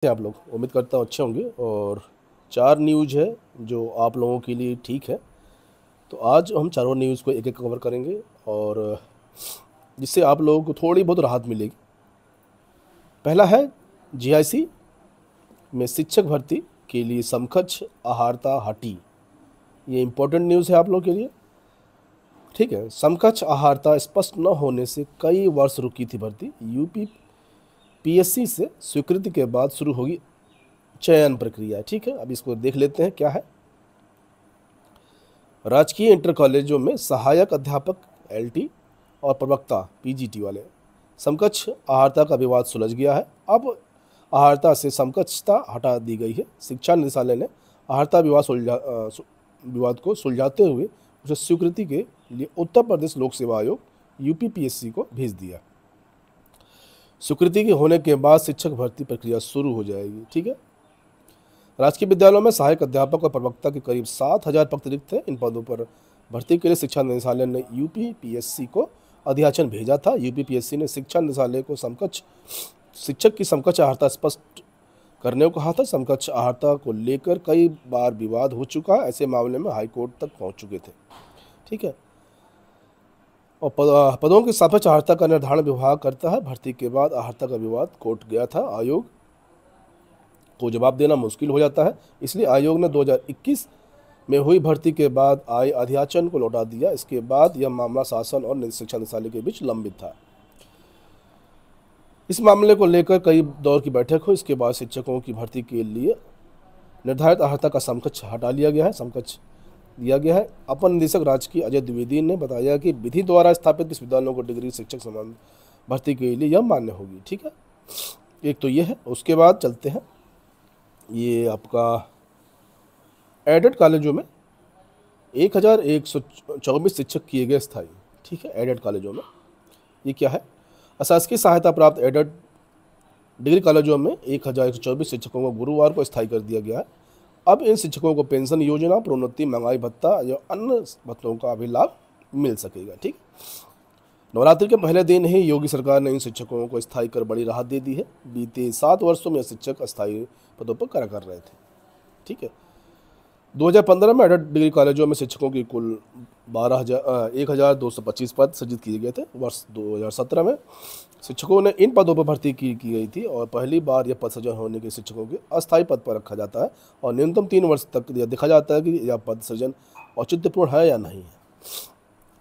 आप लोग उम्मीद करता हूँ अच्छे होंगे। और 4 न्यूज़ है जो आप लोगों के लिए ठीक है। तो आज हम चारों न्यूज़ को एक एक कवर करेंगे और जिससे आप लोगों को थोड़ी बहुत राहत मिलेगी। पहला है जीआईसी में शिक्षक भर्ती के लिए समकक्ष अहार्ता हटी। ये इम्पोर्टेंट न्यूज़ है आप लोगों के लिए। ठीक है, समकक्ष अहार्ता स्पष्ट न होने से कई वर्ष रुकी थी भर्ती। यूपी पीएससी से स्वीकृति के बाद शुरू होगी चयन प्रक्रिया। ठीक है, अब इसको देख लेते हैं क्या है। राजकीय इंटर कॉलेजों में सहायक अध्यापक एलटी और प्रवक्ता पीजीटी वाले समकक्ष अहार्ता का विवाद सुलझ गया है। अब अहार्ता से समकक्षता हटा दी गई है। शिक्षा निदेशालय ने अहार्ता विवाद को सुलझाते हुए उसे स्वीकृति के लिए उत्तर प्रदेश लोक सेवा आयोग यूपीपीएससी को भेज दिया। स्वीकृति के होने के बाद शिक्षक भर्ती प्रक्रिया शुरू हो जाएगी। ठीक है, राजकीय विद्यालयों में सहायक अध्यापक और प्रवक्ता के करीब 7,000 पद रिक्त हैं। इन पदों पर भर्ती के लिए शिक्षा निदेशालय ने यूपीपीएससी को अध्याचन भेजा था। यूपीपीएससी ने शिक्षा निदेशालय को समकक्ष शिक्षक की समकक्ष अहार्ता स्पष्ट करने को कहा था। समकक्ष अहार्ता को लेकर कई बार विवाद हो चुका है। ऐसे मामले में हाईकोर्ट तक पहुंच चुके थे। ठीक है, और पदों की सापेक्ष अहार्ता का निर्धारण विभाग करता है। भर्ती के बाद अहार्ता का विवाद कोर्ट गया था। आयोग को जवाब देना मुश्किल हो जाता है, इसलिए आयोग ने 2021 में हुई भर्ती के बाद आए अध्याचन को लौटा दिया। इसके बाद यह मामला शासन और शिक्षा निदेशालय के बीच लंबित था। इस मामले को लेकर कई दौर की बैठक हुई। इसके बाद शिक्षकों की भर्ती के लिए निर्धारित अहार्ता का समकक्ष हटा लिया गया है, समकक्ष दिया गया है। अपर निदेशक राजकीय अजय द्विवेदी ने बताया कि विधि द्वारा स्थापित विश्वविद्यालयों को डिग्री शिक्षक समान भर्ती के लिए यह मान्य होगी। ठीक है, एक तो ये है। उसके बाद चलते हैं, ये आपका एडेड कॉलेजों में 1124 शिक्षक किए गए स्थायी। ठीक है, एडेड कॉलेजों में ये क्या है, अशासकीय सहायता प्राप्त एडेड डिग्री कॉलेजों में 1124 शिक्षकों को गुरुवार को स्थायी कर दिया गया है। अब इन शिक्षकों को पेंशन योजना, प्रोन्नति, महंगाई भत्ता या अन्य भत्तों का भी लाभ मिल सकेगा। ठीक, नवरात्रि के पहले दिन ही योगी सरकार ने इन शिक्षकों को स्थायी कर बड़ी राहत दे दी है। बीते 7 वर्षों में शिक्षक अस्थायी पदों पर कार्य कर रहे थे। ठीक है, 2015 में एडेड डिग्री कॉलेजों में शिक्षकों की कुल 1,225 पद सृजित किए गए थे। वर्ष 2017 में शिक्षकों ने इन पदों पर भर्ती की गई थी और पहली बार यह पद सृजन होने के शिक्षकों के अस्थायी पद पर रखा जाता है और न्यूनतम 3 वर्ष तक यह देखा जाता है कि यह पद सृजन औचित्यपूर्ण है या नहीं है।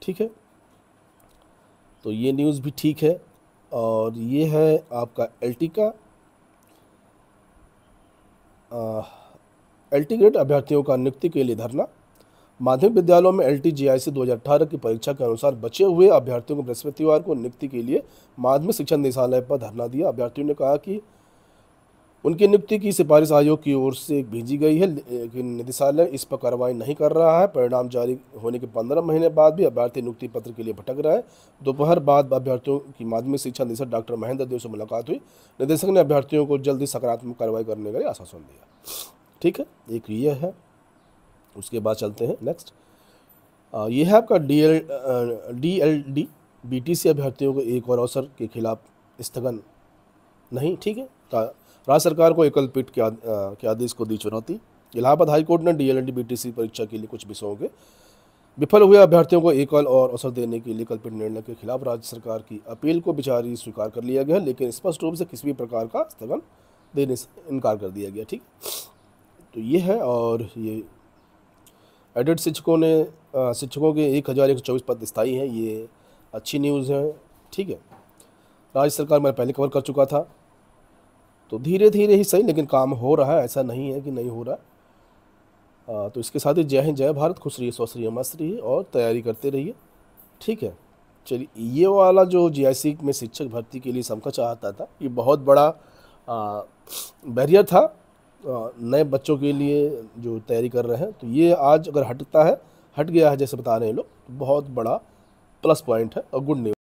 ठीक है, तो ये न्यूज़ भी ठीक है। और ये है आपका एलटी का एलटी ग्रेड अभ्यर्थियों का नियुक्ति के लिए धरना। माध्यमिक विद्यालयों में एलटी जीआईसी 2018 की परीक्षा के अनुसार बचे हुए अभ्यर्थियों को बृहस्पतिवार को नियुक्ति के लिए माध्यमिक शिक्षा निदेशालय पर धरना दिया। अभ्यर्थियों ने कहा कि उनकी नियुक्ति की सिफारिश आयोग की ओर से भेजी गई है, लेकिन निदेशालय इस पर कार्रवाई नहीं कर रहा है। परिणाम जारी होने के 15 महीने बाद भी अभ्यर्थी नियुक्ति पत्र के लिए भटक रहे हैं। दोपहर बाद अभ्यर्थियों की माध्यमिक शिक्षा निदेशक डॉक्टर महेंद्र देव से मुलाकात हुई। निदेशक ने अभ्यर्थियों को जल्दी सकारात्मक कार्रवाई करने का आश्वासन दिया। ठीक है, एक ये है। उसके बाद चलते हैं नेक्स्ट, ये है आपका डीएलडी बीटीसी अभ्यर्थियों को एक और अवसर के खिलाफ स्थगन नहीं। ठीक है, राज्य सरकार को एकल पीठ के आदेश को दी चुनौती। इलाहाबाद हाईकोर्ट ने डीएलडी बीटीसी परीक्षा के लिए कुछ विषयों के विफल हुए अभ्यर्थियों को एकल और अवसर देने के लिए कल्पित निर्णय के खिलाफ राज्य सरकार की अपील को विचारी स्वीकार कर लिया गया, लेकिन स्पष्ट रूप से किसी भी प्रकार का स्थगन देने से इनकार कर दिया गया। ठीक, तो ये है। और ये एडेड शिक्षकों के 1,124 पद स्थायी हैं। ये अच्छी न्यूज़ है। ठीक है, राज्य सरकार मैं पहले कवर कर चुका था, तो धीरे धीरे ही सही, लेकिन काम हो रहा है, ऐसा नहीं है कि नहीं हो रहा। तो इसके साथ ही जय हिंद, जय भारत, खुश रहिए, स्वस्थ रहिए, मस्त रहिए और तैयारी करते रहिए। ठीक है, चलिए, ये वाला जो जीआईसी में शिक्षक भर्ती के लिए समकक्ष आता था, ये बहुत बड़ा बैरियर था नए बच्चों के लिए जो तैयारी कर रहे हैं। तो ये आज अगर हट गया है जैसे बता रहे हैं लोग, तो बहुत बड़ा प्लस पॉइंट है और गुड न्यूज़।